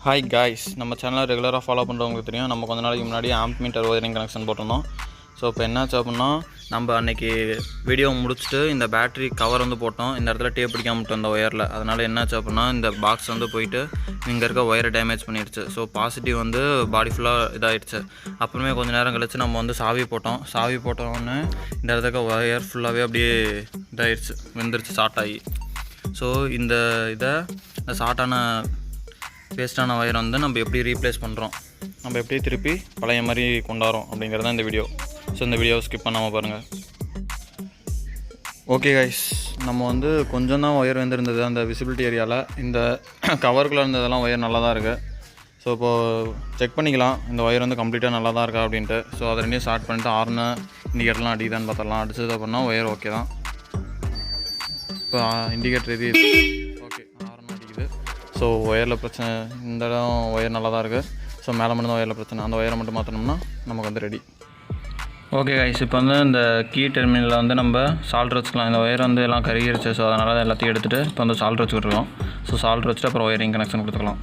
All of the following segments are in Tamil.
ஹாய் காய்ஸ், நம்ம சேனலை ரெகுலராக ஃபாலோ பண்ணுறவங்களுக்கு தெரியும். நம்ம கொஞ்ச நாளைக்கு முன்னாடி ஆம்ப் மீட்டர் ஒயரிங் கனெக்ஷன் போட்டிருந்தோம். ஸோ இப்போ என்னாச்சு அப்படின்னா, நம்ம அன்றைக்கி வீடியோ முடிச்சுட்டு இந்த பேட்ரி கவர் போட்டோம். இந்த இடத்துல டேப் பிடிக்காம விட்டோம் இந்த ஒயரில். அதனால் என்னாச்சு அப்படின்னா, இந்த பாக்ஸ் போயிட்டு இங்கே இருக்க ஒயரை டேமேஜ் பண்ணிடுச்சு. ஸோ பாசிட்டிவ் பாடி ஃபுல்லாக இதாகிடுச்சு. அப்புறமே கொஞ்சம் நேரம் கழிச்சு நம்ம சாவி போட்டோம். சாவி போட்டோன்னே இந்த இடத்துக்கு ஒயர் ஃபுல்லாகவே அப்படியே இதாகிடுச்சு, வெந்துருச்சு, ஷார்ட் ஆகி. ஸோ இந்த ஷார்ட்டான வேஸ்ட்டான ஒயரை நம்ம எப்படி ரீப்ளேஸ் பண்ணுறோம், நம்ம எப்படி திருப்பி பழைய மாதிரி கொண்டாடுறோம் அப்படிங்கிறது தான் இந்த வீடியோ. ஸோ இந்த வீடியோவை ஸ்கிப் பண்ணாமல் பாருங்கள். ஓகே கைஸ், நம்ம கொஞ்சம் தான் ஒயர் வந்துருந்தது அந்த விசிபிலிட்டி ஏரியாவில். இந்த கவருக்குள்ளே இருந்ததெல்லாம் ஒயர் நல்லா தான் இருக்குது. ஸோ இப்போது செக் பண்ணிக்கலாம் இந்த ஒயர் கம்ப்ளீட்டாக நல்லா தான் இருக்கா அப்படின்ட்டு. ஸோ அதை ரெண்டையும் ஸ்டார்ட் பண்ணிட்டு ஆர்னு இண்டிகேட்டர்லாம் அடிக்குதான்னு பார்த்துடலாம். அடிச்சது அப்படின்னா ஒயர் ஓகே தான். இப்போ இண்டிகேட்டர் இது ஓகே, ஆர்னு அடிக்குது. ஸோ ஒயரில் பிரச்சனை, இந்த இடம் ஒயர் நல்லா தான் இருக்குது. ஸோ மேலே மட்டும் தான் ஒயரில் பிரச்சனை. அந்த ஒயரை மட்டும் மாற்றினோம்னா நமக்கு ரெடி. ஓகே கைஸ், இப்போ இந்த கீ டெர்மினலில் நம்ம சால்ட்ரு வச்சுக்கலாம். இந்த ஒயர் எல்லாம் கருகிருச்சு. ஸோ அதனால் எல்லாத்தையும் எடுத்துகிட்டு இப்போ சால்ட்ரு வச்சுக்கிட்டுருக்கோம். ஸோ சால்ட்ரு வச்சுட்டு அப்புறம் ஒயரிங் கனெக்ஷன் கொடுத்துக்கலாம்.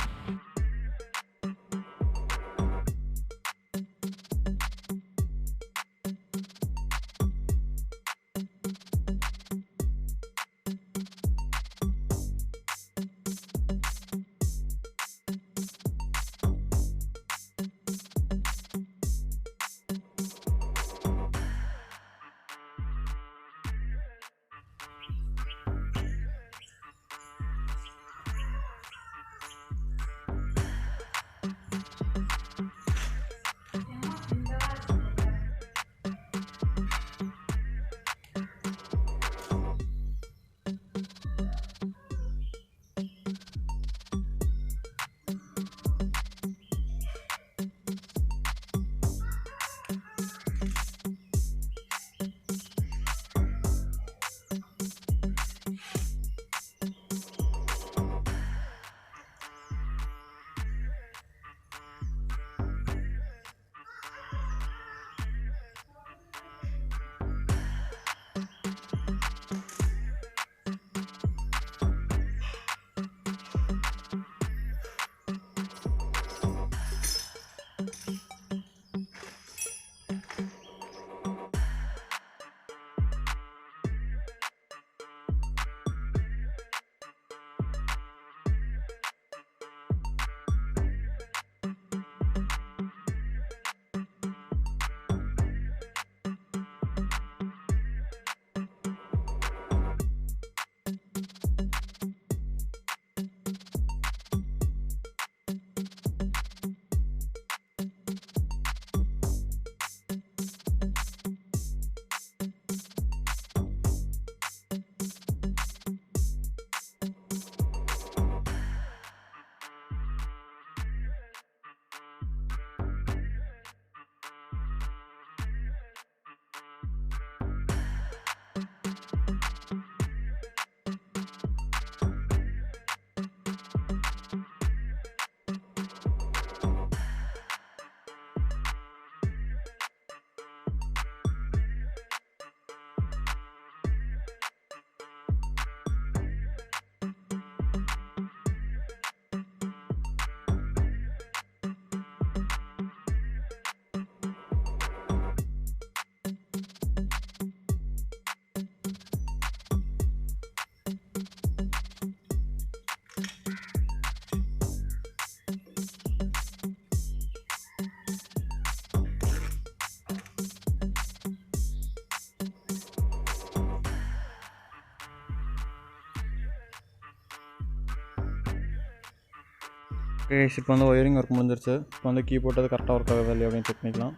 இப்போ ஒயரிங் ஒர்க் முடிஞ்சிருச்சு. இப்போ கீ போட்டது கரெக்டாக ஒர்க் ஆகுது இல்லையா அப்படின்னு செக் பண்ணிக்கலாம்.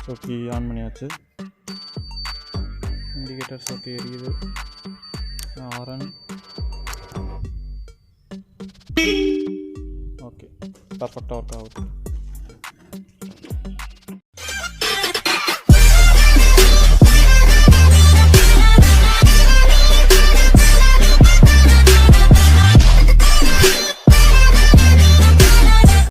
ஸோ கீ ஆன் பண்ணியாச்சு. இண்டிகேட்டர்ஸ் ஓகே எரியுது. ஆரன் ஓகே, பர்ஃபெக்டாக ஒர்க் ஆகுது.